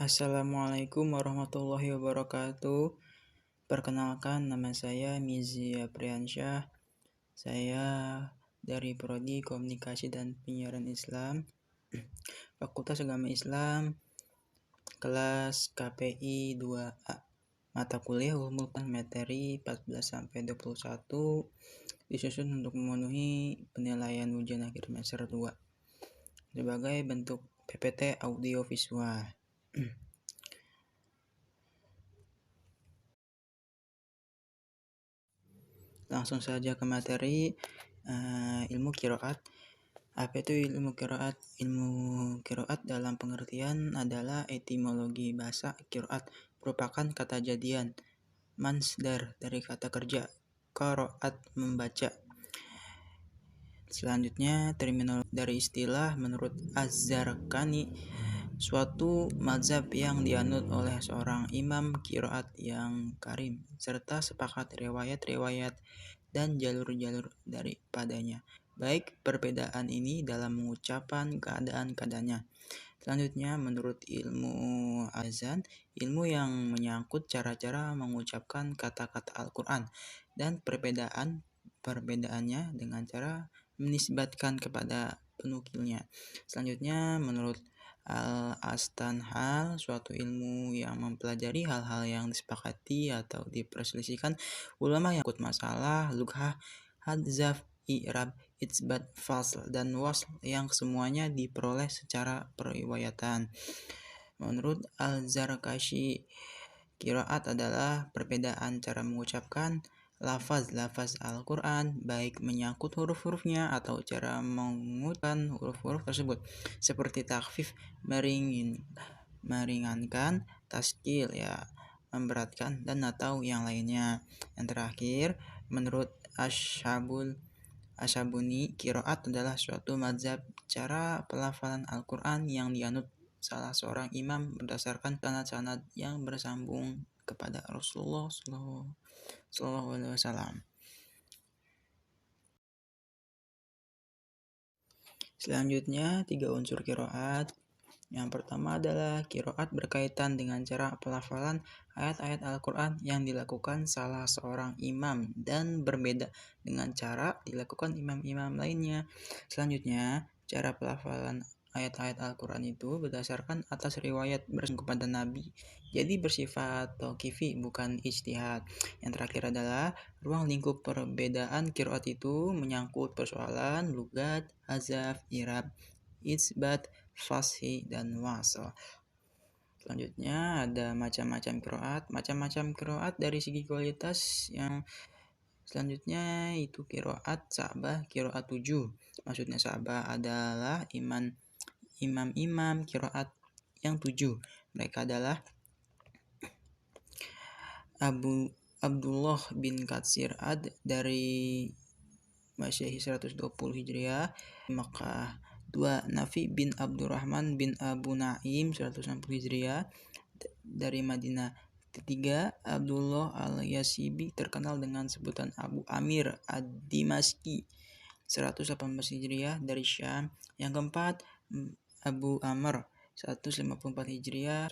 Assalamualaikum warahmatullahi wabarakatuh. Perkenalkan, nama saya Mizi Apriansyah. Saya dari Prodi Komunikasi dan Penyiaran Islam, Fakultas Agama Islam, kelas KPI 2A. Mata kuliah Ulumul Quran materi 14-21 disusun untuk memenuhi penilaian ujian akhir semester 2 sebagai bentuk PPT audio visual. Langsung saja ke materi. Ilmu qiraat. Apa itu ilmu qiraat? Ilmu qiraat dalam pengertian adalah etimologi bahasa qiraat, merupakan kata jadian, masdar dari kata kerja qiraat, membaca. Selanjutnya, terminologi dari istilah menurut Az-Zarqani, suatu mazhab yang dianut oleh seorang imam qiraat yang karim, serta sepakat riwayat-riwayat dan jalur-jalur daripadanya, baik perbedaan ini dalam mengucapkan keadaan-keadaannya. Selanjutnya, menurut ilmu azan, ilmu yang menyangkut cara-cara mengucapkan kata-kata Al-Quran dan perbedaannya dengan cara menisbatkan kepada penukilnya. Selanjutnya, menurut Al-Astanhal, suatu ilmu yang mempelajari hal-hal yang disepakati atau diperselisihkan ulama yang ikut masalah lughah, hadzaf, i'rab, itsbat, fasl, dan wasl yang semuanya diperoleh secara periwayatan. Menurut Al-Zarkashi, qiraat adalah perbedaan cara mengucapkan lafaz Al-Quran, baik menyangkut huruf-hurufnya atau cara mengucapkan huruf-huruf tersebut, seperti takhfif, meringankan, taskil, memberatkan, dan atau yang lainnya. Yang terakhir, menurut Asyabuni, qiraat adalah suatu mazhab cara pelafalan Al-Quran yang dianut salah seorang imam berdasarkan sanad-sanad yang bersambung kepada Rasulullah SAW. Selanjutnya, 3 unsur qiraat. Yang pertama adalah qiraat berkaitan dengan cara pelafalan ayat-ayat Al-Quran yang dilakukan salah seorang imam dan berbeda dengan cara dilakukan imam-imam lainnya. Selanjutnya, cara pelafalan ayat-ayat Al-Quran itu berdasarkan atas riwayat bersumber kepada Nabi, jadi bersifat tauqifi, bukan ijtihad. Yang terakhir adalah ruang lingkup perbedaan qiraat itu menyangkut persoalan lugat, hazaf, i'rab, itsbat, fashi, dan wasl. Selanjutnya ada macam-macam qiraat dari segi kualitas. Yang selanjutnya itu qiraat Sa'bah, qiraat 7. Maksudnya Sa'bah adalah imam-imam qiraat yang 7. Mereka adalah Abdullah bin Katsir Ad dari Masyahi 120 Hijriah, Makkah. 2. Nafi bin Abdurrahman bin Abu Naim 160 Hijriah dari Madinah. 3. Abdullah al-Yasibi, terkenal dengan sebutan Abu Amir ad-Dimashqi 118 Hijriah dari Syam. Yang keempat, Abu Amr 154 Hijriah.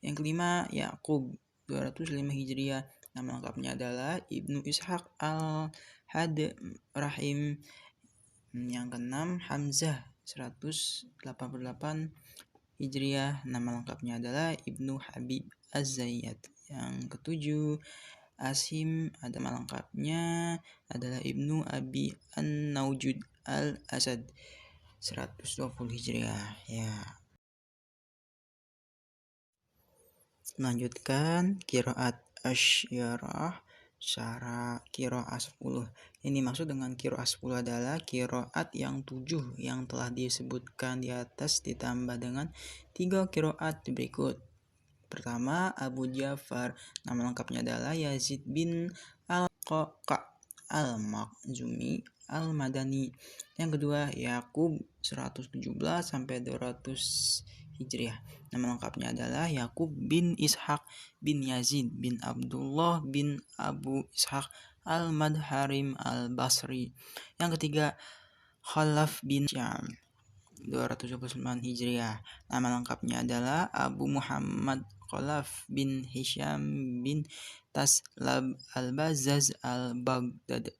Yang kelima, Yaqub 205 Hijriah. Nama lengkapnya adalah Ibnu Ishaq al-Hadrahim. Yang keenam, Hamzah 188 Hijriah. Nama lengkapnya adalah Ibnu Habib Az-Zayyad. Yang ketujuh, Asim, nama lengkapnya adalah Ibnu Abi An-Naujud Al-Asad 120 Hijriah. Melanjutkan qiraat asyarah, syara qiraat 10. Ini maksud dengan qiraat 10 adalah qiraat yang 7 yang telah disebutkan di atas ditambah dengan 3 qiraat berikut. Pertama, Abu Ja'far, nama lengkapnya adalah Yazid bin Al-Qaqa Al-Makhzumi Al-Madani. Yang kedua, Yaqub 117 sampai 200 Hijriah. Nama lengkapnya adalah Yaqub bin Ishaq bin Yazid bin Abdullah bin Abu Ishaq Al-Madharim Al-Basri. Yang ketiga, Khalaf bin Syam 229 Hijriah. Nama lengkapnya adalah Abu Muhammad Khalaf bin Hisham bin Taslab al-Bazzaz al-Baghdad.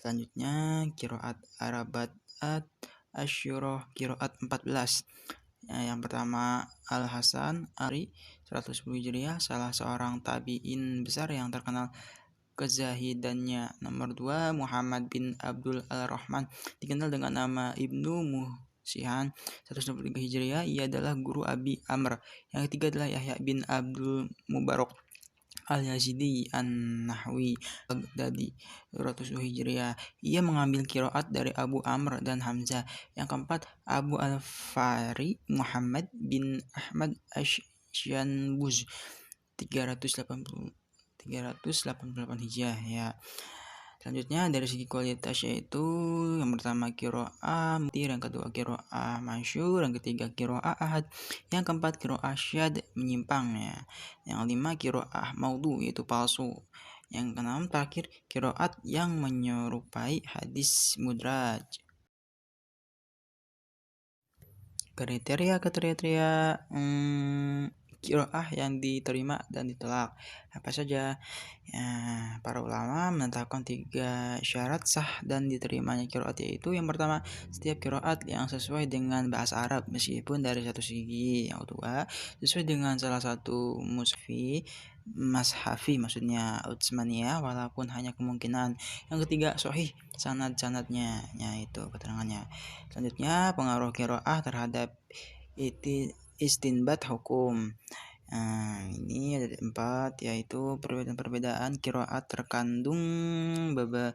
Selanjutnya Qiraat Arabat Asyurah Qiraat 14. Yang pertama Al-Hasan Ari 110 Hijriah, salah seorang tabi'in besar yang terkenal kezahidannya. Nomor 2 Muhammad bin Abdul Al-Rahman, dikenal dengan nama Ibnu Musihan 163 Hijriah, ia adalah guru Abi Amr. Yang ketiga adalah Yahya bin Abdul Mubarak Al-Yazidi An-Nahwi Baghdadi 200 Hijriah. Ia mengambil qiraat dari Abu Amr dan Hamzah. Yang keempat Abu Al-Fari Muhammad bin Ahmad Asyanbuz 388 Hijriah ya. Selanjutnya dari segi kualitas yaitu yang pertama qiraah mutir, yang kedua qiraah masyhur, yang ketiga qiraah ahad, yang keempat qiraah syad menyimpang ya. Yang kelima qiraah maudhu yaitu palsu. Yang keenam terakhir qiraat yang menyerupai hadis mudraj. Kriteria qiraah yang diterima dan ditolak apa saja? Ya, para ulama menetapkan 3 syarat sah dan diterimanya qiraat, yaitu yang pertama setiap qiraat yang sesuai dengan bahasa Arab meskipun dari satu segi. Yang kedua sesuai dengan salah satu mashafi maksudnya Utsmaniyah walaupun hanya kemungkinan. Yang ketiga sahih sanad-sanadnya, yaitu keterangannya. Selanjutnya pengaruh qiraah terhadap istinbat hukum. Ini ada 4, yaitu perbedaan qiraat terkandung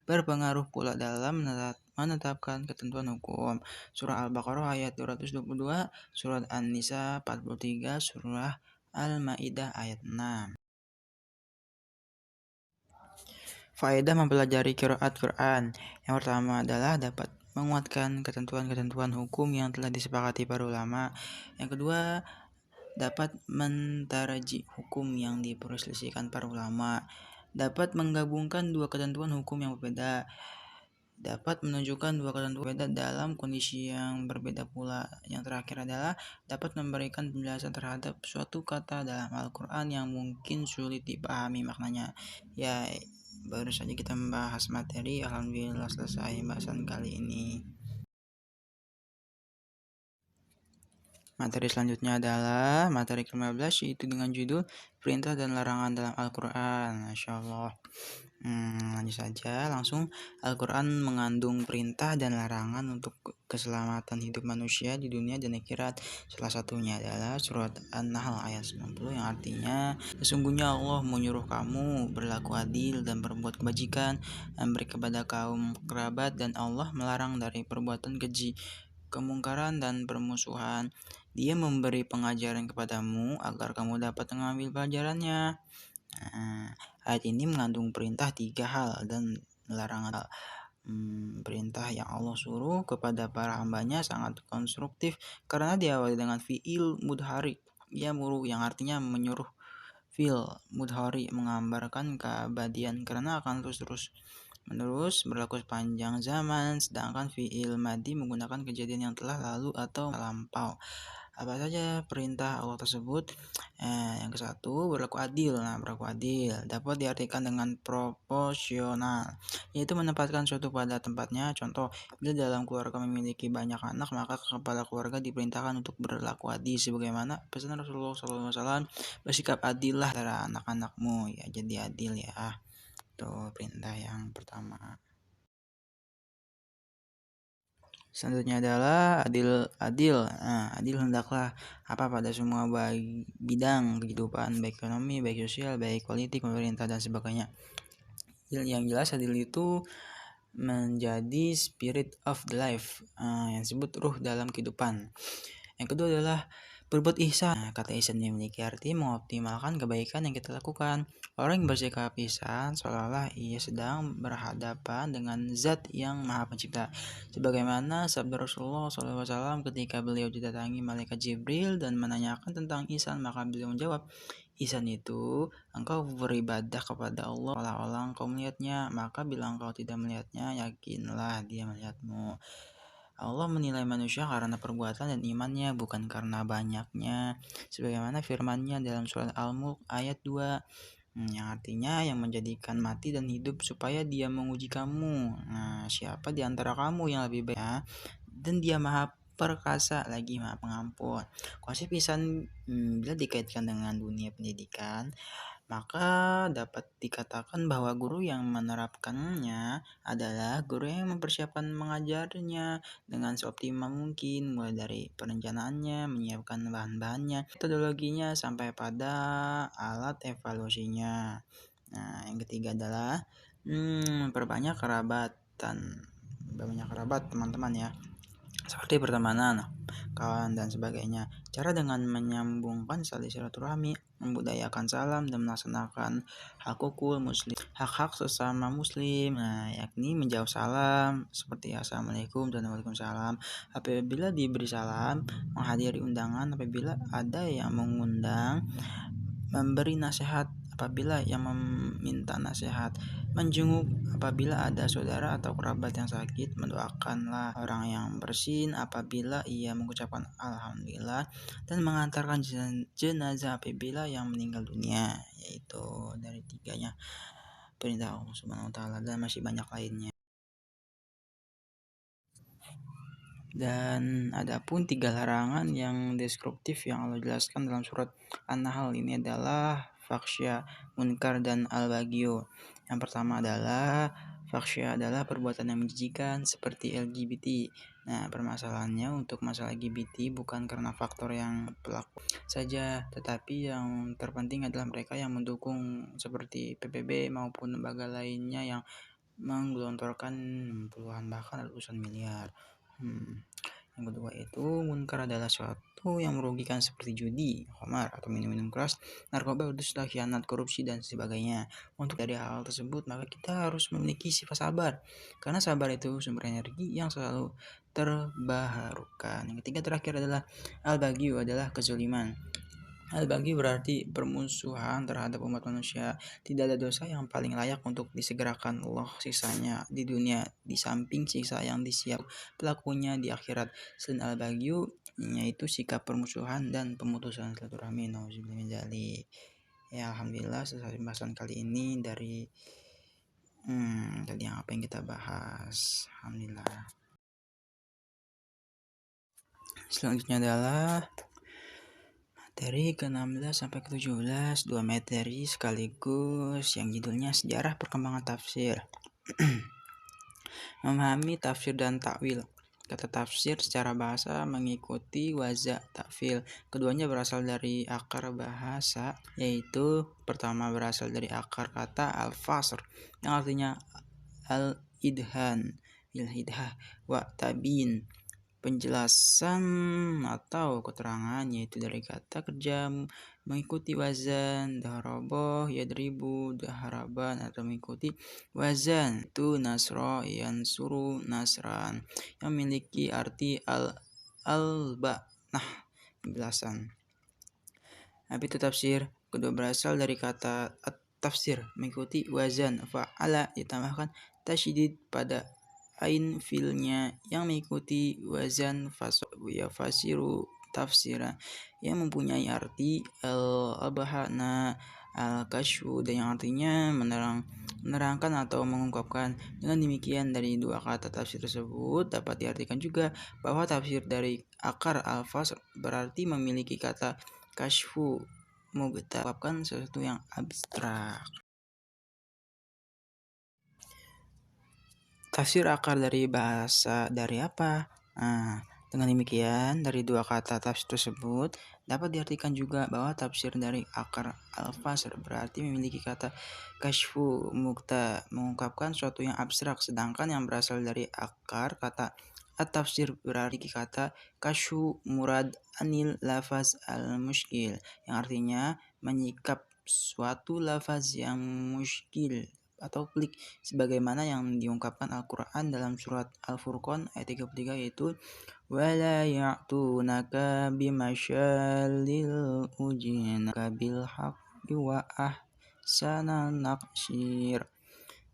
berpengaruh pula dalam menetapkan ketentuan hukum. Surah Al-Baqarah ayat 222, Surah An-Nisa 43, Surah Al-Maidah ayat 6. Faedah mempelajari qiraat Quran. Yang pertama adalah dapat menguatkan ketentuan-ketentuan hukum yang telah disepakati para ulama. Yang kedua, dapat mentaraji hukum yang diperselisihkan para ulama. Dapat menggabungkan dua ketentuan hukum yang berbeda. Dapat menunjukkan dua ketentuan berbeda dalam kondisi yang berbeda pula. Yang terakhir adalah dapat memberikan penjelasan terhadap suatu kata dalam Al-Quran yang mungkin sulit dipahami maknanya. Ya, baru saja kita membahas materi. Alhamdulillah selesai bahasan kali ini. Materi selanjutnya adalah materi ke-15, yaitu dengan judul perintah dan larangan dalam Al-Quran. Masya Allah. Lanjut saja langsung. Al-Quran mengandung perintah dan larangan untuk keselamatan hidup manusia di dunia dan akhirat. Salah satunya adalah surat An-Nahl ayat 90 yang artinya, sesungguhnya Allah menyuruh kamu berlaku adil dan berbuat kebajikan, memberi kepada kaum kerabat, dan Allah melarang dari perbuatan keji, kemungkaran, dan permusuhan. Dia memberi pengajaran kepadamu agar kamu dapat mengambil pelajarannya. Ayat ini mengandung perintah 3 hal dan larangan. Perintah yang Allah suruh kepada para hambanya sangat konstruktif karena diawali dengan fi'il mudhari yamuru yang artinya menyuruh. Fi'il mudhari menggambarkan keabadian karena akan terus menerus berlaku sepanjang zaman, sedangkan fi'il madi menggunakan kejadian yang telah lalu atau lampau. Apa saja perintah Allah tersebut? Yang ke satu, berlaku adil. Berlaku adil dapat diartikan dengan proporsional, yaitu menempatkan suatu pada tempatnya. Contoh, bila dalam keluarga memiliki banyak anak, maka kepala keluarga diperintahkan untuk berlaku adil, sebagaimana pesan Rasulullah SAW, bersikap adillah antara anak-anakmu. Ya, jadi adil ya. Itu perintah yang pertama. Selanjutnya adalah adil hendaklah apa pada semua bidang kehidupan, baik ekonomi, baik sosial, baik politik, pemerintah, dan sebagainya. Yang jelas adil itu menjadi spirit of the life, yang disebut ruh dalam kehidupan. Yang kedua adalah berbuat ihsan. Kata ihsan memiliki arti mengoptimalkan kebaikan yang kita lakukan. Orang yang bersikap ihsan seolah-olah ia sedang berhadapan dengan zat yang maha pencipta. Sebagaimana sabda Rasulullah SAW ketika beliau didatangi malaikat Jibril dan menanyakan tentang ihsan, maka beliau menjawab, ihsan itu engkau beribadah kepada Allah seolah-olah engkau melihatnya, maka bila engkau tidak melihatnya, yakinlah dia melihatmu. Allah menilai manusia karena perbuatan dan imannya, bukan karena banyaknya. Sebagaimana firman-Nya dalam surat Al-Mulk ayat 2, yang artinya yang menjadikan mati dan hidup supaya Dia menguji kamu. Nah, siapa di antara kamu yang lebih baik? Ya? Dan Dia Maha perkasa lagi Maha pengampun. Konsep ihsan bila dikaitkan dengan dunia pendidikan, maka dapat dikatakan bahwa guru yang menerapkannya adalah guru yang mempersiapkan mengajarnya dengan seoptimal mungkin, mulai dari perencanaannya, menyiapkan bahan-bahannya, metodologinya, sampai pada alat evaluasinya. Nah, yang ketiga adalah memperbanyak kerabatan. Banyak kerabat teman-teman ya, seperti pertemanan, kawan, dan sebagainya. Cara dengan menyambungkan tali silaturahmi, membudayakan salam, dan melaksanakan hak hak sesama muslim, yakni menjawab salam seperti assalamualaikum dan waalaikumsalam apabila diberi salam, menghadiri undangan apabila ada yang mengundang, memberi nasihat apabila yang meminta nasihat, menjenguk apabila ada saudara atau kerabat yang sakit, mendoakanlah orang yang bersin apabila ia mengucapkan alhamdulillah, dan mengantarkan jenazah apabila yang meninggal dunia. Yaitu dari tiganya perintah Allah Subhanahu wa taala, dan masih banyak lainnya. Dan ada pun 3 larangan yang deskriptif yang Allah jelaskan dalam surat An-Nahl. Ini adalah faksya, munkar, dan al-baghyu. Yang pertama adalah faksya adalah perbuatan yang menjijikan seperti LGBT. Nah, permasalahannya untuk masalah LGBT bukan karena faktor yang pelaku saja, tetapi yang terpenting adalah mereka yang mendukung seperti PBB maupun lembaga lainnya yang menggelontorkan puluhan bahkan ratusan miliar. Yang kedua itu munkar adalah suatu yang merugikan seperti judi, khamar, atau minum-minum keras, narkoba, dusta, khianat, korupsi, dan sebagainya. Untuk dari hal tersebut, maka kita harus memiliki sifat sabar, karena sabar itu sumber energi yang selalu terbaharukan. Yang ketiga terakhir adalah al-baghyu, adalah kezaliman. Al-baghi berarti permusuhan terhadap umat manusia. Tidak ada dosa yang paling layak untuk disegerakan Allah siksanya di dunia, di samping siksa yang disiap pelakunya di akhirat. Selain al-baghyu, yaitu sikap permusuhan dan pemutusan silaturahmi. Nauzubillah min dzalik. Ya, alhamdulillah selesai pembahasan kali ini dari tadi apa yang kita bahas. Alhamdulillah. Selanjutnya adalah materi ke-16 sampai ke-17, 2 materi sekaligus yang judulnya Sejarah Perkembangan Tafsir. Memahami tafsir dan takwil. Kata tafsir secara bahasa mengikuti wazak takwil. Keduanya berasal dari akar bahasa, yaitu pertama berasal dari akar kata al-fasr yang artinya al-idhan, il-hidhah, wa tabin, penjelasan atau keterangan, yaitu dari kata kerja mengikuti wazan, dahroboh, yadribu, daharaban, atau mengikuti wazan itu nasro, yansuru, nasran, yang memiliki arti al-ba'nah, penjelasan. Tapi itu tafsir. Kedua berasal dari kata tafsir, mengikuti wazan, fa'ala, ditambahkan tasydid pada ain filnya yang mengikuti wazan fasiru tafsira, yang mempunyai arti al-abhana, al-kashfu, dan yang artinya menerangkan atau mengungkapkan. Dengan demikian, dari dua kata tafsir tersebut dapat diartikan juga bahwa tafsir dari akar al-fasr berarti memiliki kata kashfu, mengungkapkan sesuatu yang abstrak. Tafsir akar dari bahasa dari apa? Dengan demikian, dari dua kata tafsir tersebut dapat diartikan juga bahwa tafsir dari akar al-fasr berarti memiliki kata kashfu, mukta, mengungkapkan sesuatu yang abstrak, sedangkan yang berasal dari akar kata at-tafsir berarti kata kashfu murad anil lafaz al-mushkil, yang artinya menyikap suatu lafaz yang muskil atau klik, sebagaimana yang diungkapkan Al-Quran dalam surat Al-Furqan ayat 33, yaitu wala ya'tunaka bimasyalil ujinaka bil haqqi wa ahsana naqshir.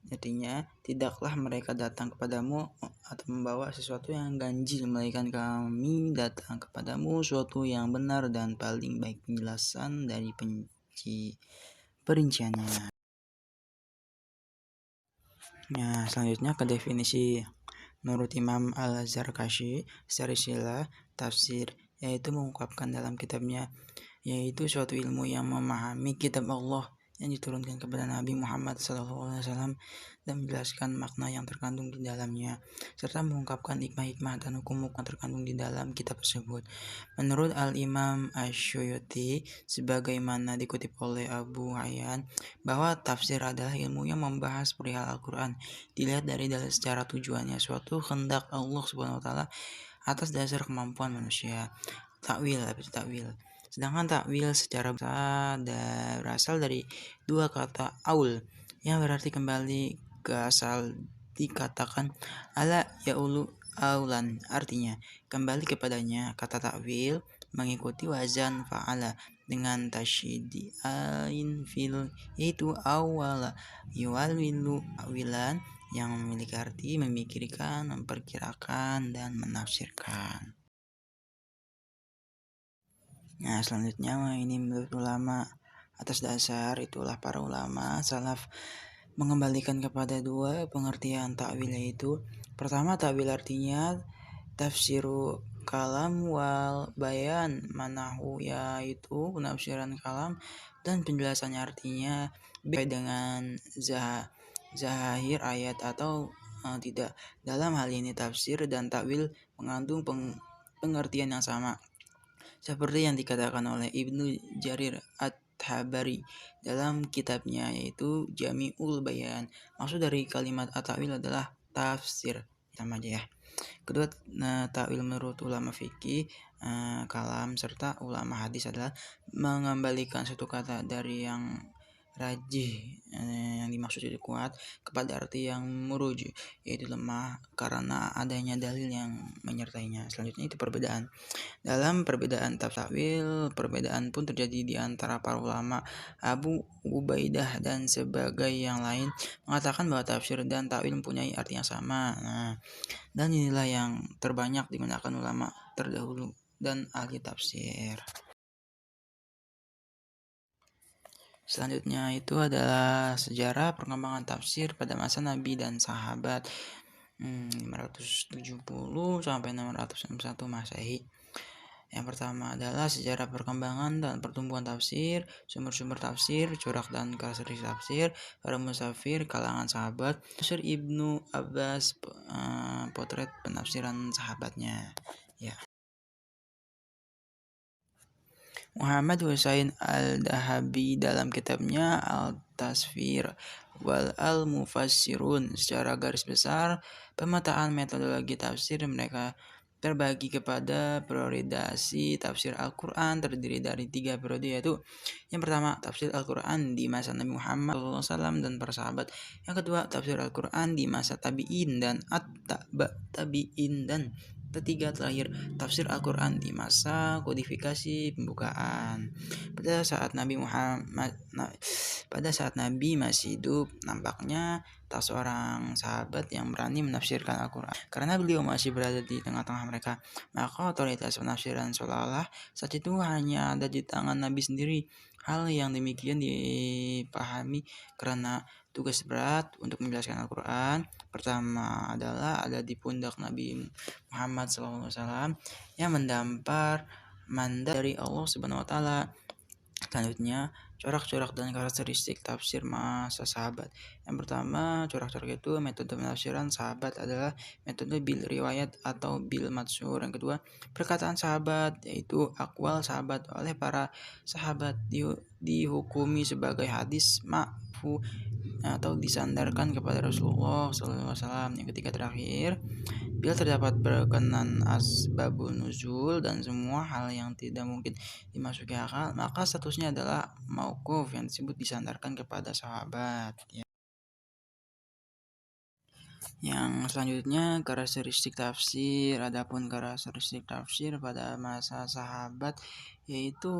Artinya, tidaklah mereka datang kepadamu atau membawa sesuatu yang ganjil, melainkan kami datang kepadamu suatu yang benar dan paling baik penjelasan dari perinciannya. Nah, selanjutnya ke definisi. Menurut Imam Al-Zarkashi, secara istilah tafsir yaitu mengungkapkan dalam kitabnya, yaitu suatu ilmu yang memahami kitab Allah yang diturunkan kepada Nabi Muhammad SAW dan menjelaskan makna yang terkandung di dalamnya, serta mengungkapkan hikmah-hikmah dan hukum-hukum terkandung di dalam kitab tersebut. Menurut Al-Imam Asy-Syuuti, sebagaimana dikutip oleh Abu Hayyan, bahwa tafsir adalah ilmu yang membahas perihal Al-Quran, dilihat dari dalil secara tujuannya, suatu kehendak Allah SWT atas dasar kemampuan manusia. Takwil. Sedangkan takwil secara berasal dari dua kata aul yang berarti kembali ke asal, dikatakan ala yaulu aulan, artinya kembali kepadanya. Kata takwil mengikuti wazan fa'ala dengan tasydid ain fil, yaitu awala yuwalwilu awilan, yang memiliki arti memikirkan, memperkirakan, dan menafsirkan. Nah, selanjutnya ini menurut ulama. Atas dasar itulah para ulama salaf mengembalikan kepada dua pengertian takwil, yaitu pertama, takwil artinya tafsiru kalam wal bayan manahu, yaitu penafsiran kalam dan penjelasannya, artinya beda dengan zahir ayat atau tidak. Dalam hal ini tafsir dan takwil mengandung pengertian yang sama, seperti yang dikatakan oleh Ibnu Jarir At-Tabari dalam kitabnya, yaitu Jami'ul Bayan. Maksud dari kalimat at-ta'wil adalah tafsir. Sama aja ya. Kedua, takwil menurut ulama fikih, kalam, serta ulama hadis adalah mengembalikan satu kata dari yang rajih, yang dimaksud itu kuat, kepada arti yang muruj, yaitu lemah karena adanya dalil yang menyertainya. Selanjutnya itu perbedaan. Dalam perbedaan takwil, perbedaan pun terjadi di antara para ulama. Abu Ubaidah dan sebagai yang lain mengatakan bahwa tafsir dan takwil mempunyai arti yang sama. Dan inilah yang terbanyak digunakan ulama terdahulu dan ahli tafsir. Selanjutnya itu adalah sejarah perkembangan tafsir pada masa Nabi dan sahabat, 570 sampai 661 Masehi. Yang pertama adalah sejarah perkembangan dan pertumbuhan tafsir, sumber-sumber tafsir, corak dan karakteristik tafsir, para musafir kalangan sahabat, tafsir Ibnu Abbas, potret penafsiran sahabatnya. Ya. Muhammad Husain Al-Dahabi dalam kitabnya Al-Tasfir wal Al-Mufassirun, secara garis besar pemetaan metodologi tafsir mereka terbagi kepada periodisasi tafsir Al-Quran, terdiri dari 3 periode, yaitu yang pertama tafsir Al-Quran di masa Nabi Muhammad SAW dan para sahabat. Yang kedua, tafsir Al-Quran di masa tabi'in dan tabi'in, dan ketiga terakhir, tafsir Al-Quran di masa kodifikasi pembukaan. Pada saat Nabi masih hidup, nampaknya tak seorang sahabat yang berani menafsirkan Al-Quran. Karena beliau masih berada di tengah-tengah mereka, maka otoritas penafsiran seolah-olah saat itu hanya ada di tangan Nabi sendiri. Hal yang demikian dipahami karena tugas berat untuk menjelaskan Al-Quran pertama adalah ada di pundak Nabi Muhammad SAW yang mendampar mandat dari Allah Subhanahu wa Ta'ala. Selanjutnya, corak-corak dan karakteristik tafsir masa sahabat. Yang pertama, corak-corak itu metode penafsiran sahabat adalah metode bil riwayat atau bil matsur. Yang kedua, perkataan sahabat, yaitu akwal sahabat oleh para sahabat dihukumi sebagai hadis ma'fu atau disandarkan kepada Rasulullah SAW. Yang ketiga terakhir, bila terdapat berkenan asbabun nuzul dan semua hal yang tidak mungkin dimasuki akal, maka statusnya adalah mauquf yang disebut disandarkan kepada sahabat. Yang selanjutnya karakteristik tafsir. Adapun karakteristik tafsir pada masa sahabat yaitu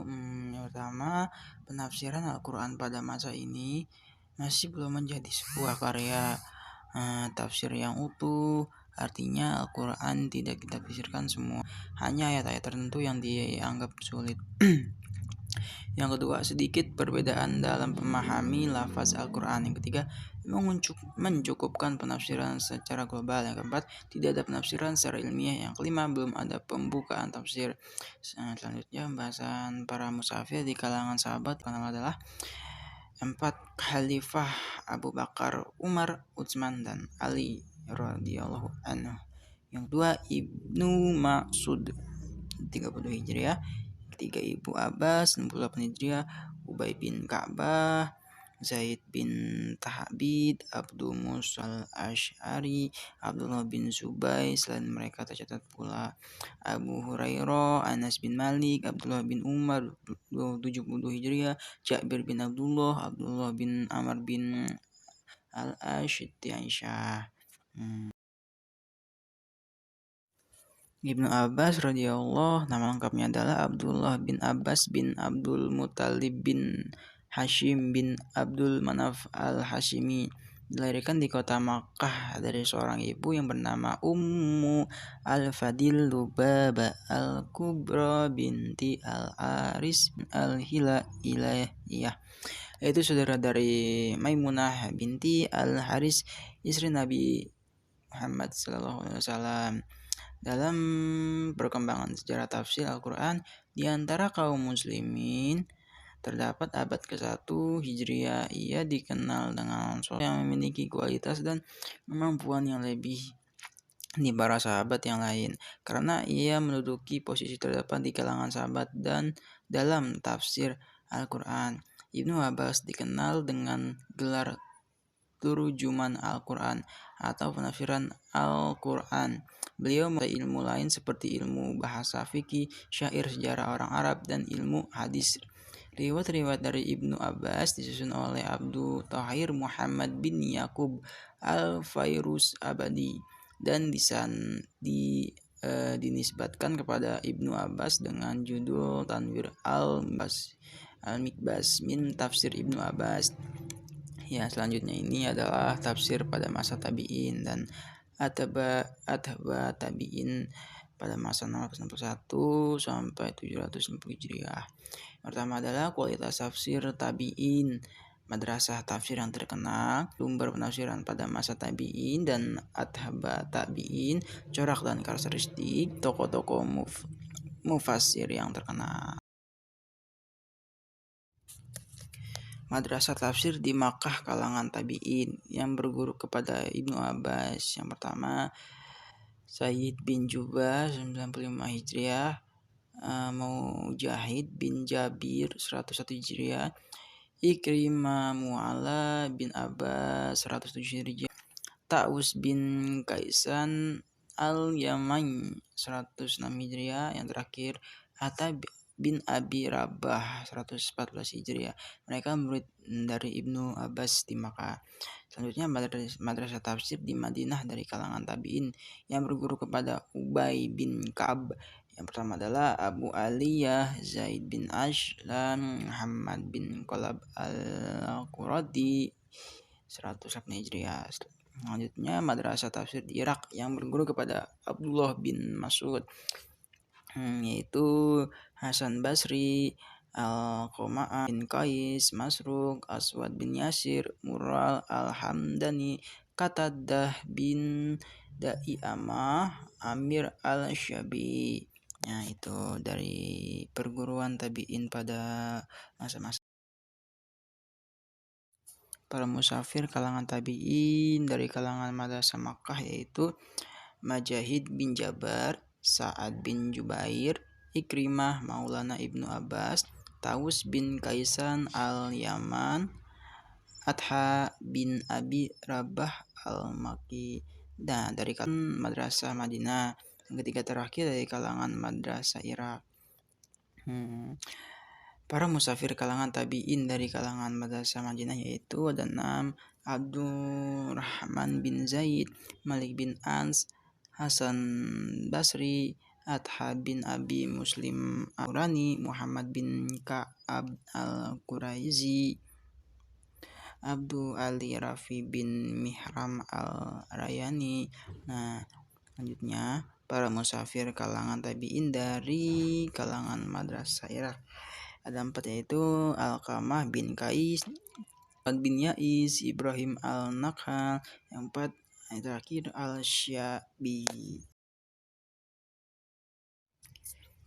yang pertama, penafsiran Al-Quran pada masa ini masih belum menjadi sebuah karya tafsir yang utuh. Artinya Al-Quran tidak ditafsirkan semua, hanya ayat-ayat tertentu yang dianggap sulit. Yang kedua, sedikit perbedaan dalam memahami lafaz Al-Quran. Yang ketiga, mencukupkan penafsiran secara global. Yang keempat, tidak ada penafsiran secara ilmiah. Yang kelima, belum ada pembukaan tafsir. Selanjutnya, pembahasan para musafir di kalangan sahabat adalah 4 Khalifah Abu Bakar, Umar, Utsman, dan Ali radhiyallahu anhu. Yang kedua, Ibnu Mas'ud 30 Hijriah. Ketiga, Ibu Abbas 68 Hijriah. Ubay bin Ka'bah, Zaid bin Thabit, Abdul Musa al-Ash'ari, Abdullah bin Zubair. Selain mereka tercatat pula Abu Hurairah, Anas bin Malik, Abdullah bin Umar 70 Hijriah, Jabir bin Abdullah, Abdullah bin Amr bin al-Ashtiansyah. Ibnu Abbas radhiyallahu, nama lengkapnya adalah Abdullah bin Abbas bin Abdul Muthalib bin Hashim bin Abdul Manaf al-Hashimi. Dilahirkan di kota Makkah dari seorang ibu yang bernama Ummu al-Fadil Lubaba al-Kubra binti al-Aris al-Hilaiyah, yaitu saudara dari Maimunah binti al-Haris, istri Nabi Muhammad SAW. Dalam perkembangan sejarah tafsir Al-Quran di antara kaum muslimin, terdapat abad ke-1 Hijriah. Ia dikenal dengan sosok yang memiliki kualitas dan kemampuan yang lebih di para sahabat yang lain, karena ia menduduki posisi terdepan di kalangan sahabat dan dalam tafsir Al-Quran. Ibnu Abbas dikenal dengan gelar Turjuman Al-Quran atau penafsiran Al-Quran. Beliau menguasai ilmu lain seperti ilmu bahasa fikih, syair, sejarah orang Arab, dan ilmu hadis. Riwayat-riwayat dari Ibnu Abbas disusun oleh Abdul Tahir Muhammad bin Yakub Al-Fairuz Abadi dan dinisbatkan kepada Ibnu Abbas dengan judul Tanwir Al-Mikbas min Tafsir Ibnu Abbas. Ya, selanjutnya ini adalah tafsir pada masa tabi'in dan atba tabi'in pada masa 661 sampai 760 Hijriah. Pertama adalah kualitas tafsir tabi'in. Madrasah tafsir yang terkenal, sumber penafsiran pada masa tabi'in dan atba tabi'in, corak dan karakteristik tokoh-tokoh mufassir yang terkenal. Madrasah tafsir di Makkah kalangan tabi'in yang berguru kepada Ibnu Abbas. Yang pertama, Sayyid bin Jubair 95 Hijriah, Mujahid bin Jabir 101 Hijriah, Ikrimah Mu'ala bin Abbas 107 Hijriah, Ta'us bin Kaisan al-Yaman 106 Hijriah. Yang terakhir, Atta bin Abi Rabah 114 Hijriah. Mereka murid dari Ibnu Abbas di Makkah. Selanjutnya, madrasah tafsir di Madinah dari kalangan tabi'in yang berguru kepada Ubay bin Ka'ab. Yang pertama adalah Abu Aliyah Zaid bin Ashlan Muhammad bin Qalab al-Quradi 108 Hijriah. Selanjutnya, madrasah tafsir di Irak yang berguru kepada Abdullah bin Mas'ud, yaitu Hasan Basri, Al-Qama'ah bin Qais, Masruq, Aswad bin Yasir, Mural Al-Hamdani, Qatadah bin Da'iyamah, Amir Al-Syabi. Nah, itu dari perguruan tabi'in pada masa-masa para musafir kalangan tabi'in dari kalangan madrasah Makkah, yaitu Majahid bin Jabar, Sa'ad bin Jubair, Ikrimah Maulana Ibnu Abbas, Taus bin Kaisan al-Yaman, Atha bin Abi Rabah al-Maki. Nah, dari kalangan madrasah Madinah. Yang ketiga terakhir dari kalangan madrasah Irak. Para musafir kalangan tabi'in dari kalangan madrasah Madinah yaitu ada 6: Abdurrahman bin Zaid, Malik bin Ans, Hasan Basri, Atha bin Abi Muslim al-Qurani, Muhammad bin Ka'ab al-Quraizi, Abdul Ali Rafi bin Mihram al-Rayani. Nah, selanjutnya para musafir kalangan tabi'in dari kalangan madrasah Irak. Ada 4, yaitu Alqamah bin Qais, bin Yais, Ibrahim al-Nakhal. Yang 4 yang terakhir Al-Syabi.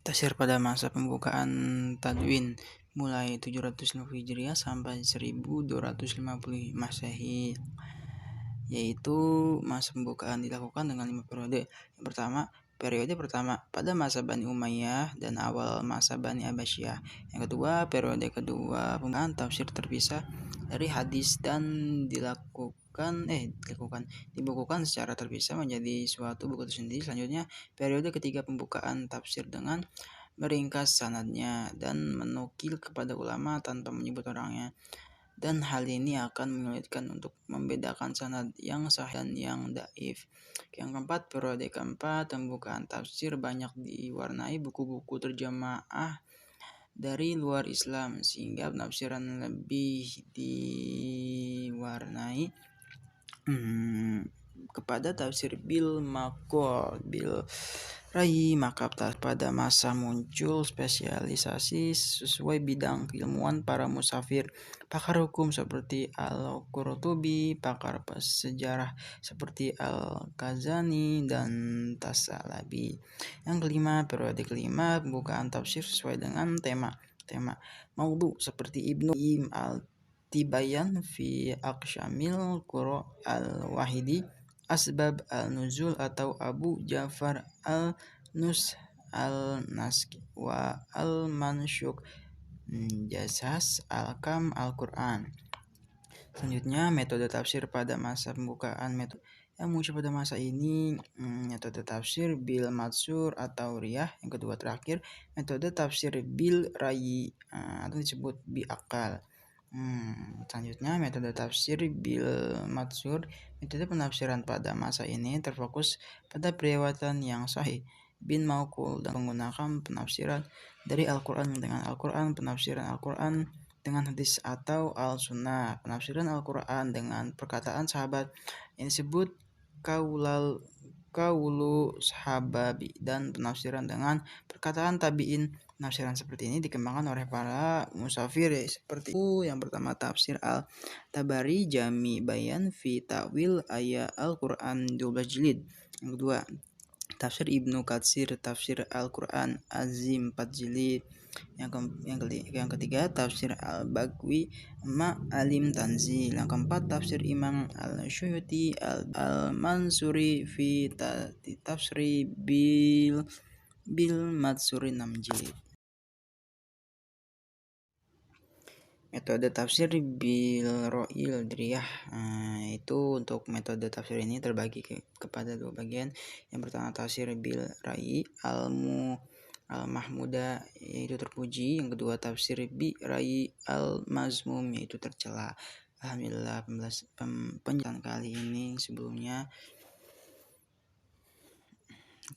Tafsir pada masa pembukaan Tadwin mulai 750 Hijriah sampai 1250 Masehi, yaitu masa pembukaan dilakukan dengan 5 periode. Periode pertama pada masa Bani Umayyah dan awal masa Bani Abbasiyah. Yang kedua, periode kedua pembukaan tafsir terpisah dari hadis dan dibukukan secara terpisah menjadi suatu buku tersendiri. Selanjutnya, periode ketiga pembukaan tafsir dengan meringkas sanadnya dan menukil kepada ulama tanpa menyebut orangnya. Dan hal ini akan menyulitkan untuk membedakan sanad yang sahih dan yang dhaif. Yang keempat, periode keempat pembukaan tafsir banyak diwarnai buku-buku terjemah dari luar Islam, sehingga penafsiran lebih diwarnai kepada tafsir bil maqal bil rai. Maka pada masa muncul spesialisasi sesuai bidang keilmuan para musafir, pakar hukum seperti Al-Qurtubi, pakar sejarah seperti Al-Kazani dan Tasalabi. Yang kelima, periode kelima pembukaan tafsir sesuai dengan tema maudhu seperti Ibnu Qayyim Tibayan fi Aqsyamil Qura al-Wahidi, Asbab al-Nuzul atau Abu Ja'far al-Nus al-Naski wa al-Mansyuk, Jasas al-Kam al-Quran. Selanjutnya, metode tafsir pada masa pembukaan. Metode yang muncul pada masa ini, metode tafsir bil matsur atau riyah. Yang kedua terakhir, metode tafsir bil rayi atau disebut bi akal. Selanjutnya, metode tafsir bil matsur. Metode penafsiran pada masa ini terfokus pada periwayatan yang sahih bin mauqul dan menggunakan penafsiran dari Al-Quran dengan Al-Quran, penafsiran Al-Quran dengan hadis atau al-sunnah, penafsiran Al-Quran dengan perkataan sahabat yang disebut kaulu sahababi, dan penafsiran dengan perkataan tabi'in. Penafsiran seperti ini dikembangkan oleh para musafir, seperti itu. Yang pertama, tafsir Al-Tabari Jami Bayan fi Ta'wil Ayat Al-Quran 12 jilid. Yang kedua, tafsir Ibnu Katsir Tafsir Al-Quran Azim 4 jilid. Yang ketiga, tafsir Al-Baghawi Ma'alim Tanzil. Yang keempat, tafsir Imam Al-Suyuti Al-Mansuri fi Tafsiri bil Matsuri 6 jilid. Metode tafsir bil ro'il driyah, itu untuk metode tafsir ini terbagi kepada 2 bagian. Yang pertama, tafsir bil ra'i al-mahmuda, yaitu terpuji. Yang kedua, tafsir bi ra'i al-mazmum, yaitu tercela. Alhamdulillah, penjelasan kali ini sebelumnya.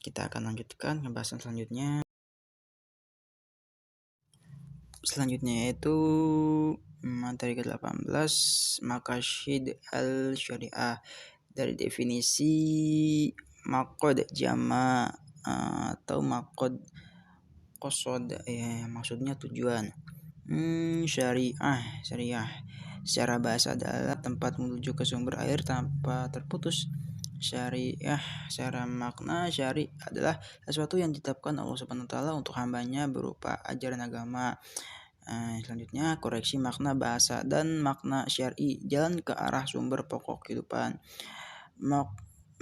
Kita akan lanjutkan pembahasan selanjutnya yaitu materi ke-18, Maqasid al-Syariah. Dari definisi maqad jama atau maqad qasad, maksudnya tujuan. Syariah secara bahasa adalah tempat menuju ke sumber air tanpa terputus. Syariah secara makna, syari adalah sesuatu yang ditetapkan Allah Subhanahu wa taala untuk hambanya berupa ajaran agama. Selanjutnya, koreksi makna bahasa dan makna syar'i, jalan ke arah sumber pokok kehidupan.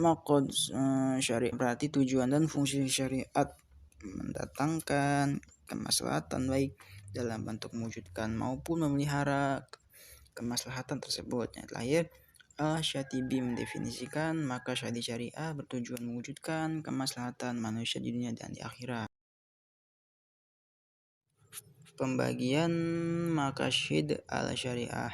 Maqsad syariah berarti tujuan dan fungsi syariat mendatangkan kemaslahatan baik dalam bentuk mewujudkan maupun memelihara kemaslahatan tersebut. Yang terakhir, Al-Syatibi mendefinisikan maka syariah bertujuan mewujudkan kemaslahatan manusia di dunia dan di akhirat. Pembagian maqasid al-syariah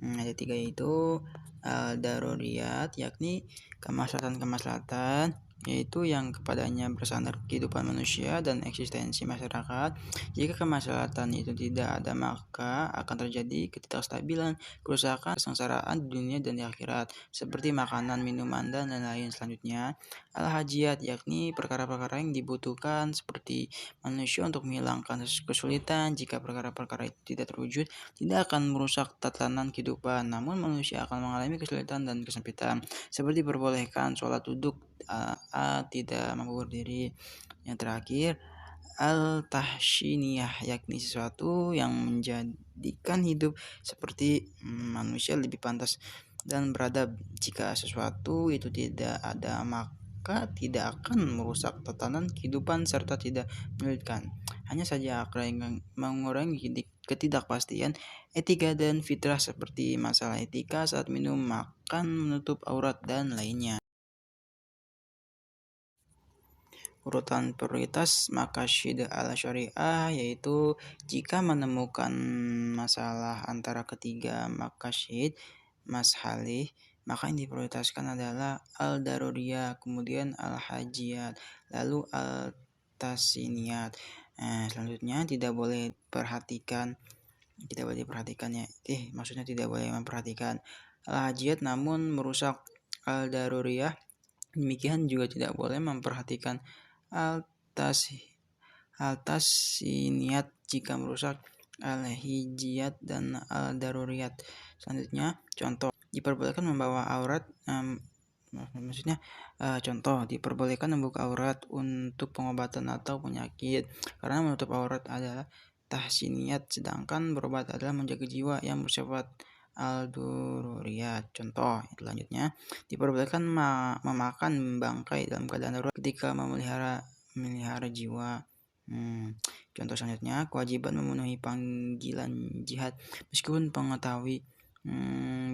ada 3, yaitu al-daruriyat, yakni kemaslahatan yaitu yang kepadanya bersandar kehidupan manusia dan eksistensi masyarakat. Jika kemaslahatan itu tidak ada, maka akan terjadi ketidakstabilan, kerusakan, kesengsaraan di dunia dan di akhirat, seperti makanan, minuman, dan lain-lain. Selanjutnya, al-hajiyat, yakni perkara-perkara yang dibutuhkan seperti manusia untuk menghilangkan kesulitan. Jika perkara-perkara itu tidak terwujud, tidak akan merusak tatanan kehidupan, namun manusia akan mengalami kesulitan dan kesempitan, seperti diperbolehkan sholat duduk tidak mampu berdiri. Yang terakhir, al-tahshiniyah, yakni sesuatu yang menjadikan hidup seperti manusia lebih pantas dan beradab. Jika sesuatu itu tidak ada, maka tidak akan merusak tatanan kehidupan serta tidak menyulitkan. Hanya saja akan mengurangi ketidakpastian etika dan fitrah, seperti masalah etika saat minum, makan, menutup aurat, dan lainnya. Urutan prioritas maqasid al-syariah, yaitu jika menemukan masalah antara ketiga maqasid mashalih, maka yang diprioritaskan adalah al-daruriyah, kemudian al-hajiyat, lalu al-tasiniyat. Selanjutnya tidak boleh diperhatikan ya. Maksudnya tidak boleh memperhatikan al-hajiyat namun merusak al-daruriyah. Demikian juga tidak boleh memperhatikan Altas niat jika merusak al-hijiyat dan al-daruriyat. Selanjutnya, contoh diperbolehkan membawa aurat contoh diperbolehkan membuka aurat untuk pengobatan atau penyakit, karena menutup aurat adalah tahsiniyat, sedangkan berobat adalah menjaga jiwa yang bersifat al-dururiyat. Contoh selanjutnya, diperbolehkan memakan bangkai dalam keadaan darurat ketika memelihara jiwa. Contoh selanjutnya, kewajiban memenuhi panggilan jihad meskipun mengetahui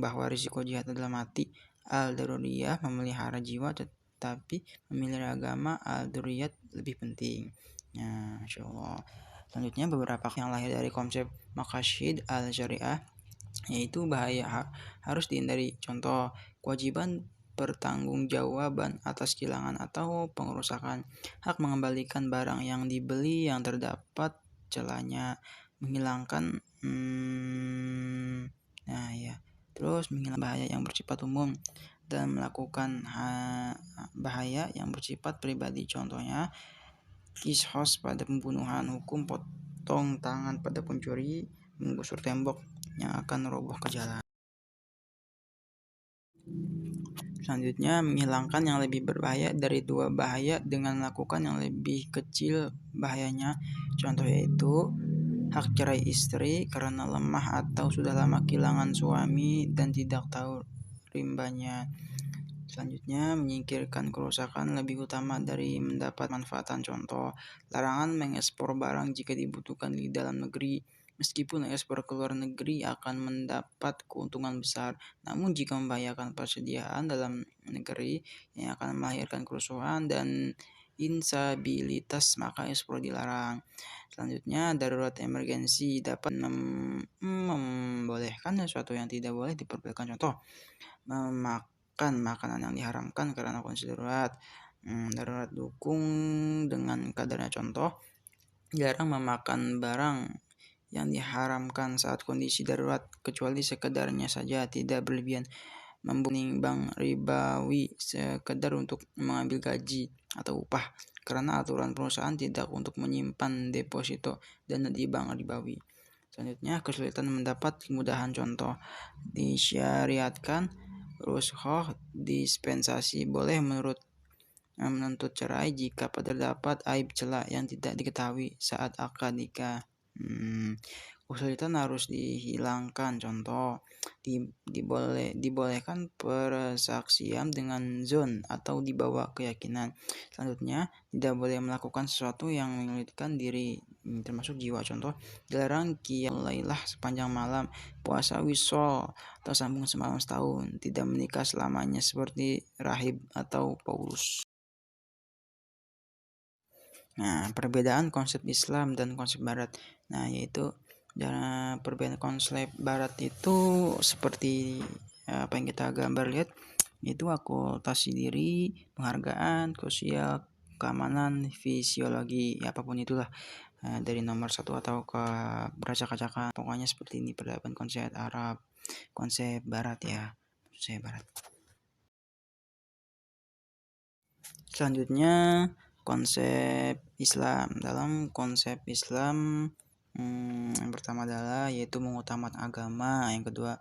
bahwa risiko jihad adalah mati. Al-daruriyah, memelihara jiwa, tetapi memilih agama al-dururiyat lebih penting. Insya Allah. Selanjutnya, beberapa yang lahir dari konsep maqasid al-syariah, yaitu bahaya harus dihindari. Contoh, kewajiban pertanggungjawaban atas kehilangan atau pengerusakan, hak mengembalikan barang yang dibeli yang terdapat celahnya, menghilangkan terus menghilangkan bahaya yang bersifat umum dan melakukan bahaya yang bersifat pribadi. Contohnya, qisas pada pembunuhan, hukum potong tangan pada pencuri, menggusur tembok yang akan roboh ke jalan. Selanjutnya, menghilangkan yang lebih berbahaya dari dua bahaya dengan melakukan yang lebih kecil bahayanya. Contoh yaitu hak cerai istri karena lemah atau sudah lama kehilangan suami dan tidak tahu rimbanya. Selanjutnya, menyingkirkan kerusakan lebih utama dari mendapat manfaatan. Contoh, larangan mengekspor barang jika dibutuhkan di dalam negeri. Meskipun ekspor ke luar negeri akan mendapat keuntungan besar, namun jika membahayakan persediaan dalam negeri yang akan melahirkan kerusuhan dan instabilitas, maka ekspor dilarang. Selanjutnya, darurat emergensi dapat membolehkan sesuatu yang tidak boleh diperbolehkan. Contoh, memakan makanan yang diharamkan karena kondisi darurat. Darurat dukung dengan kadarnya. Contoh, jarang memakan barang yang diharamkan saat kondisi darurat, kecuali sekedarnya saja, tidak berlebihan. Menimbang ribawi sekedar untuk mengambil gaji atau upah, karena aturan perusahaan tidak untuk menyimpan deposito dan di bank ribawi. Selanjutnya, kesulitan mendapat kemudahan. Contoh, disyariatkan ruskhoh dispensasi, boleh menuntut cerai jika terdapat aib celah yang tidak diketahui saat akad nikah. Kesulitan harus dihilangkan. Contoh, dibolehkan persaksian dengan zon atau dibawa keyakinan. Selanjutnya, tidak boleh melakukan sesuatu yang menyulitkan diri, termasuk jiwa. Contoh, dilarang qiyamul lailah sepanjang malam, puasa wisol atau sambung semalam setahun, tidak menikah selamanya seperti rahib atau Paulus. Perbedaan konsep Islam dan konsep Barat. Yaitu perbedaan konsep Barat itu seperti apa yang kita gambar lihat. Itu akulturasi diri, penghargaan, sosial, keamanan, fisiologi, ya apapun itulah. Dari nomor satu atau ke beracak-acakan, pokoknya seperti ini peradaban konsep Arab, konsep Barat ya, konsep Barat. Selanjutnya konsep Islam. Dalam konsep Islam, yang pertama adalah yaitu mengutamakan agama, yang kedua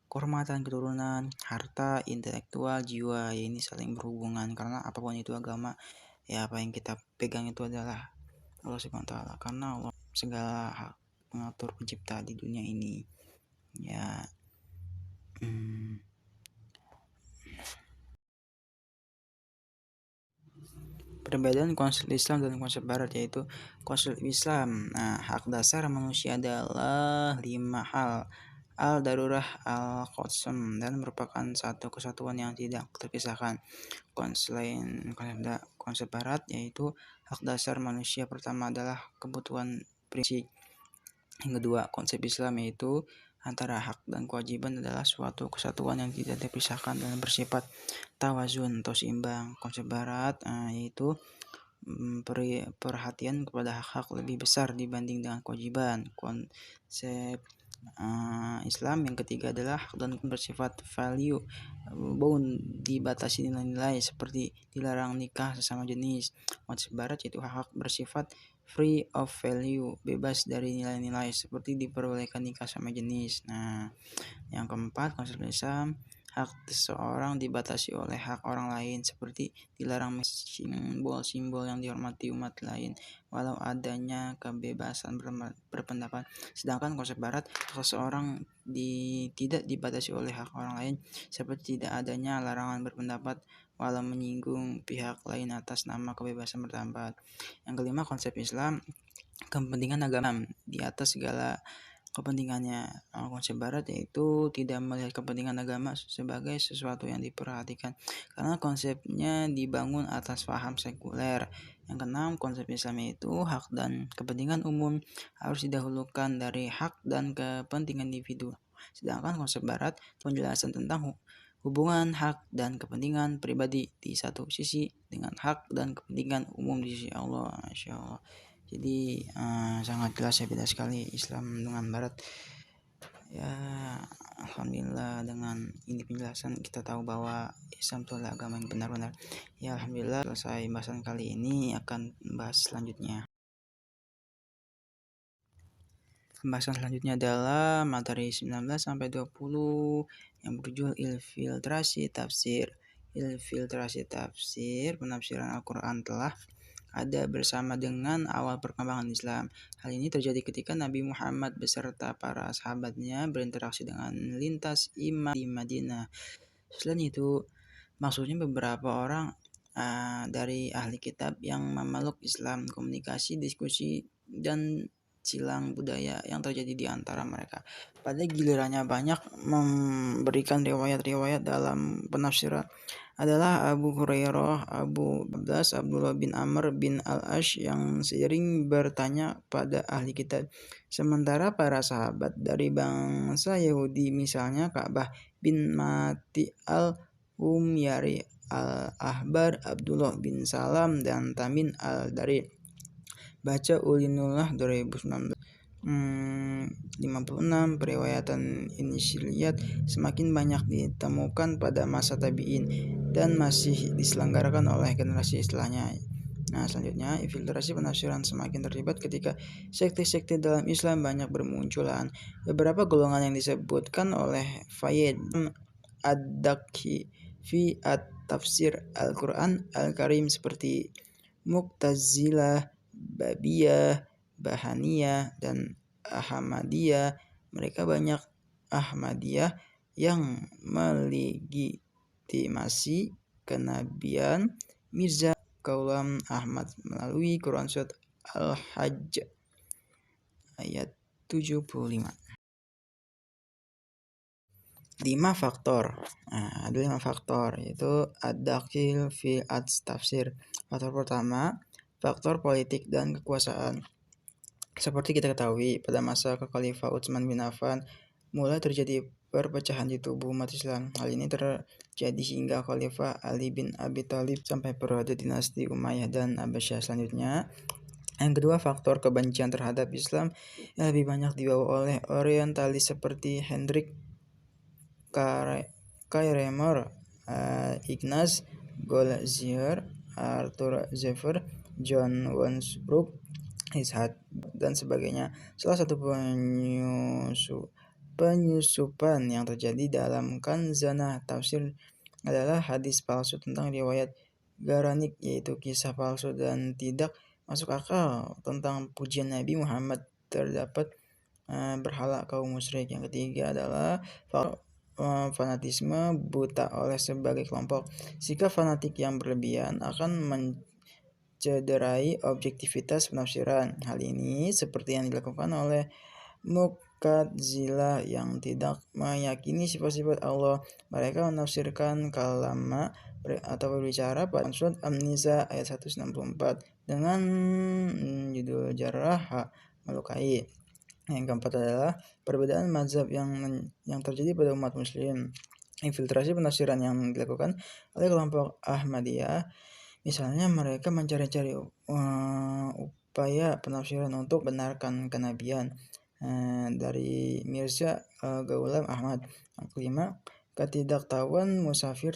kehormatan keturunan, harta, intelektual, jiwa. Ya, ini saling berhubungan karena apapun itu agama, ya apa yang kita pegang itu adalah Allah Subhanahu wa taala, karena Allah segala hak pengatur pencipta di dunia ini. Ya, perbedaan konsep Islam dan konsep Barat yaitu konsep Islam. Nah, hak dasar manusia adalah 5 hal al-darurah al-qasam dan merupakan satu kesatuan yang tidak terpisahkan. Konsep Barat yaitu hak dasar manusia pertama adalah kebutuhan prinsip. Yang kedua, konsep Islam yaitu antara hak dan kewajiban adalah suatu kesatuan yang tidak terpisahkan dan bersifat tawazun atau seimbang. Konsep Barat yaitu perhatian kepada hak-hak lebih besar dibanding dengan kewajiban. Konsep Islam yang ketiga adalah hak dan bersifat value bound, dibatasi nilai-nilai seperti dilarang nikah sesama jenis. Konsep Barat yaitu hak bersifat free of value, bebas dari nilai-nilai seperti diperbolehkan nikah sama jenis. Nah, yang keempat, konsep Islam hak seseorang dibatasi oleh hak orang lain seperti dilarang simbol-simbol yang dihormati umat lain walau adanya kebebasan berpendapat. Sedangkan konsep Barat, hak seseorang tidak dibatasi oleh hak orang lain seperti tidak adanya larangan berpendapat walau menyinggung pihak lain atas nama kebebasan berpendapat. Yang kelima, konsep Islam kepentingan agama di atas segala kepentingannya. Konsep Barat yaitu tidak melihat kepentingan agama sebagai sesuatu yang diperhatikan karena konsepnya dibangun atas paham sekuler. Yang keenam, konsep Islam itu hak dan kepentingan umum harus didahulukan dari hak dan kepentingan individu. Sedangkan konsep Barat penjelasan tentang hubungan hak dan kepentingan pribadi di satu sisi dengan hak dan kepentingan umum di sisi Allah. Masya Allah. Jadi sangat jelas ya, beda sekali Islam dengan Barat. Ya, alhamdulillah dengan ini penjelasan kita tahu bahwa Islam itu adalah agama yang benar-benar. Ya, alhamdulillah selesai bahasan kali ini, akan bahas selanjutnya. Pembahasan selanjutnya adalah materi 19 sampai 20 yang berjudul infiltrasi tafsir. Infiltrasi tafsir, penafsiran Al-Quran telah ada bersama dengan awal perkembangan Islam. Hal ini terjadi ketika Nabi Muhammad beserta para sahabatnya berinteraksi dengan lintas imam di Madinah. Selain itu, maksudnya beberapa orang dari ahli kitab yang memeluk Islam, komunikasi, diskusi, dan silang budaya yang terjadi di antara mereka. Pada gilirannya banyak memberikan riwayat-riwayat dalam penafsiran adalah Abu Hurairah, Abu Abbas, Abdullah bin Amr bin Al-Ash yang sering bertanya pada ahli kitab. Sementara para sahabat dari bangsa Yahudi, misalnya Ka'bah bin Mati al-Humyari, Al-Ahbar, Abdullah bin Salam, dan Tamin al-Dari. Baca Ulinullah 2019. 56 periwayatan Insyiliyat semakin banyak ditemukan pada masa tabi'in dan masih diselenggarakan oleh generasi setelahnya. Nah, selanjutnya infiltrasi penafsiran semakin terlibat ketika sekte-sekte dalam Islam banyak bermunculan. Beberapa golongan yang disebutkan oleh Fayyad Ad-Dakhi fi at-Tafsir Al-Quran Al-Karim seperti Mu'tazilah, Babiyah, Bahaniyah, dan Ahmadiyah. Mereka banyak Ahmadiyah yang melegitimasi kenabian Mirza Ghulam Ahmad melalui Quran Surat Al-Hajj ayat 75. 5 faktor. Ada 5 faktor, yaitu ad-dakhil fi at-tafsir. Faktor pertama, faktor politik dan kekuasaan. Seperti kita ketahui, pada masa Kekhalifah Utsman bin Affan mulai terjadi perpecahan di tubuh umat Islam. Hal ini terjadi hingga Khalifah Ali bin Abi Thalib sampai periode dinasti Umayyah dan Abbasiyah selanjutnya. Yang kedua, faktor kebencian terhadap Islam yang lebih banyak dibawa oleh orientalis seperti Hendrik Kairemer, Ignaz Goldziher, Arthur Zephyr, John Wensbrook, Ishaq, dan sebagainya. Salah satu penyusupan yang terjadi dalam Kanzana Tafsir adalah hadis palsu tentang riwayat Garanik, yaitu kisah palsu dan tidak masuk akal tentang pujian Nabi Muhammad. Terdapat berhala kaum musyrik. Yang ketiga adalah fanatisme buta oleh sebagai kelompok. Sikap fanatik yang berlebihan akan mencederai objektivitas penafsiran. Hal ini seperti yang dilakukan oleh Mu'tazilah yang tidak meyakini sifat-sifat Allah. Mereka menafsirkan kalama atau berbicara pada surat An-Nisa ayat 164 dengan judul jarah melukai. Yang keempat adalah perbedaan mazhab yang terjadi pada umat muslim. Infiltrasi penafsiran yang dilakukan oleh kelompok Ahmadiyah, misalnya mereka mencari-cari upaya penafsiran untuk benarkan kenabian dari Mirza Ghulam Ahmad. Yang kelima, ketidaktahuan musafir.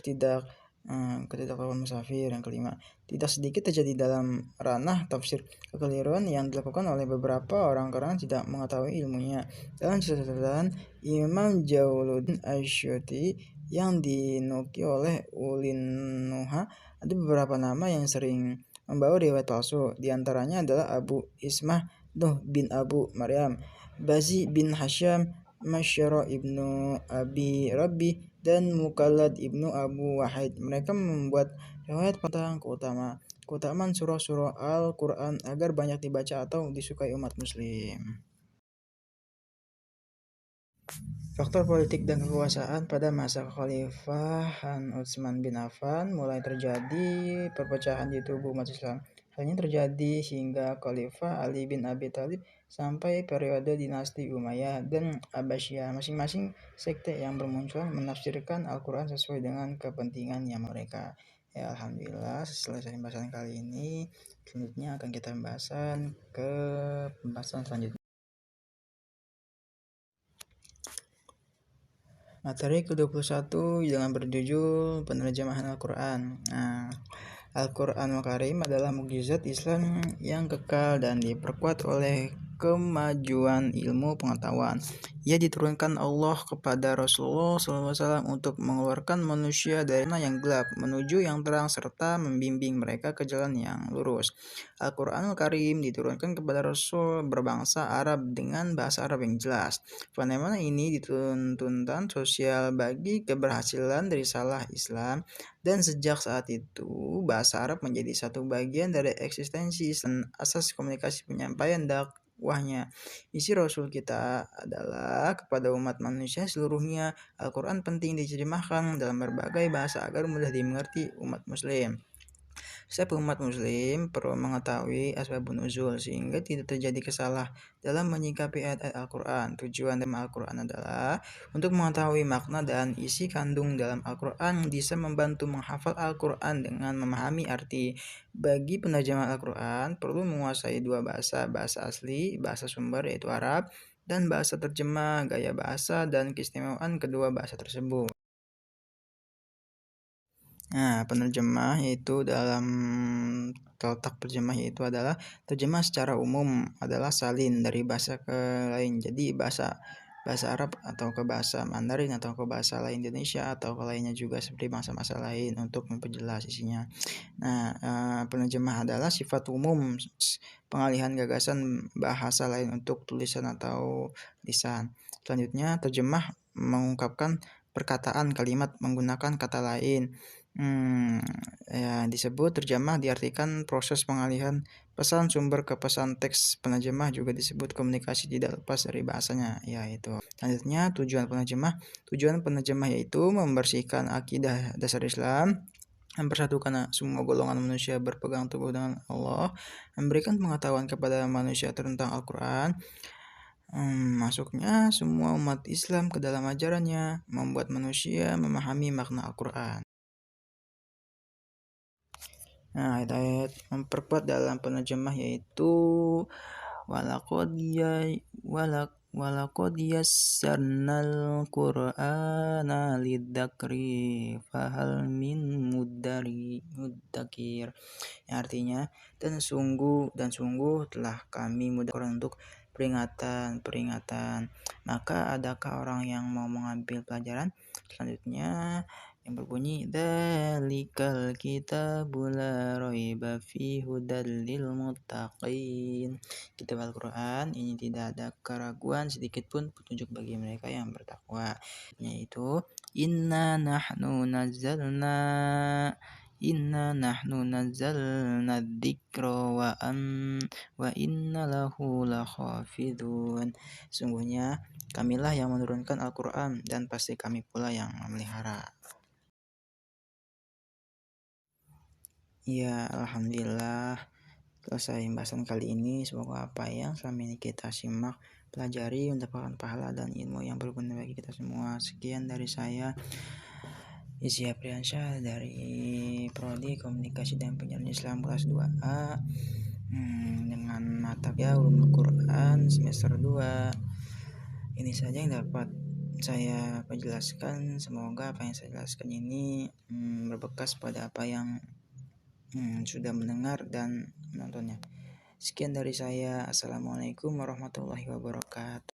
Yang kelima, tidak sedikit terjadi dalam ranah tafsir kekeliruan yang dilakukan oleh beberapa orang karena tidak mengetahui ilmunya. Dalam catatan Imam Jalaluddin Asy'uti yang dinukil oleh Ulin Nuha, ada beberapa nama yang sering membawa riwayat palsu. Di antaranya adalah Abu Ismah Nuh bin Abu Maryam, Bazi bin Hasyam, Masyara ibnu Abi Rabbi, dan Mukallad ibnu Abu Wahid. Mereka membuat riwayat tentang keutamaan surah-surah Al-Quran agar banyak dibaca atau disukai umat muslim. Faktor politik dan kekuasaan. Pada masa Khalifahan Utsman bin Affan mulai terjadi perpecahan di tubuh umat Islam. Hal ini terjadi hingga Khalifah Ali bin Abi Thalib sampai periode dinasti Umayyah dan Abbasiyah. Masing-masing sekte yang bermunculan menafsirkan Al-Quran sesuai dengan kepentingannya mereka. Ya, alhamdulillah selesai pembahasan kali ini. Selanjutnya akan kita pembahasan selanjutnya. Materi ke-21 dengan berjudul penerjemahan Al-Quran. Al-Quranul Karim adalah mukjizat Islam yang kekal dan diperkuat oleh kemajuan ilmu pengetahuan. Ia diturunkan Allah kepada Rasulullah SAW untuk mengeluarkan manusia dari zona yang gelap menuju yang terang serta membimbing mereka ke jalan yang lurus. Al-Quranul Karim diturunkan kepada Rasul berbangsa Arab dengan bahasa Arab yang jelas. Fenomena ini dituntutan sosial bagi keberhasilan dari risalah Islam, dan sejak saat itu bahasa Arab menjadi satu bagian dari eksistensi Islam, asas komunikasi penyampaian dakwahnya. Isi Rasul kita adalah kepada umat manusia seluruhnya. Al-Quran penting diterjemahkan dalam berbagai bahasa agar mudah dimengerti umat muslim. Setiap umat muslim perlu mengetahui asbabun nuzul sehingga tidak terjadi kesalah dalam menyikapi ayat-ayat Al-Quran. Tujuan dalam Al-Quran adalah untuk mengetahui makna dan isi kandung dalam Al-Quran, bisa membantu menghafal Al-Quran dengan memahami arti. Bagi penerjemah Al-Quran perlu menguasai dua bahasa asli, bahasa sumber yaitu Arab, dan bahasa terjemah, gaya bahasa, dan keistimewaan kedua bahasa tersebut. Penerjemah yaitu dalam letak terjemah yaitu adalah terjemah secara umum adalah salin dari bahasa ke lain. Jadi bahasa Arab atau ke bahasa Mandarin atau ke bahasa lain Indonesia atau ke lainnya juga seperti bahasa lain untuk memperjelas isinya. Penerjemah adalah sifat umum, pengalihan gagasan bahasa lain untuk tulisan atau lisan. Selanjutnya, terjemah mengungkapkan perkataan kalimat menggunakan kata lain. Disebut terjemah diartikan proses pengalihan pesan sumber ke pesan teks. Penerjemah juga disebut komunikasi tidak lepas dari bahasanya, yaitu. Selanjutnya, tujuan penerjemah yaitu membersihkan akidah dasar Islam, mempersatukan semua golongan manusia berpegang teguh dengan Allah, memberikan pengetahuan kepada manusia tentang Al-Quran, Masuknya semua umat Islam ke dalam ajarannya, membuat manusia memahami makna Al-Quran. Nah, ayat-ayat memperkuat dalam penerjemah yaitu walaqad yassarnal Qur'ana lidzakri fahal min muddakir. Yang artinya dan sungguh telah kami mudahkan untuk peringatan. Maka adakah orang yang mau mengambil pelajaran? Selanjutnya yang berbunyi dzalikal kitabul la raiba fihi hudal lil muttaqin. Kitab Al-Qur'an ini tidak ada keraguan sedikit pun petunjuk bagi mereka yang bertakwa, yaitu Inna nahnu nazzalna dzikra wa inna lahu lakhafidun. Sungguhnya kamilah yang menurunkan Al-Quran dan pasti kami pula yang memelihara. Ya, alhamdulillah selesai pembahasan kali ini. Semoga apa yang selama ini kita simak pelajari mendapatkan pahala dan ilmu yang berguna bagi kita semua. Sekian dari saya, Izzy Apriansyah dari Prodi Komunikasi dan Penyiaran Islam kelas 2A dengan mata Ulumul Quran semester 2. Ini saja yang dapat saya jelaskan. Semoga apa yang saya jelaskan ini berbekas pada apa yang sudah mendengar dan menontonnya. Sekian dari saya. Assalamualaikum warahmatullahi wabarakatuh.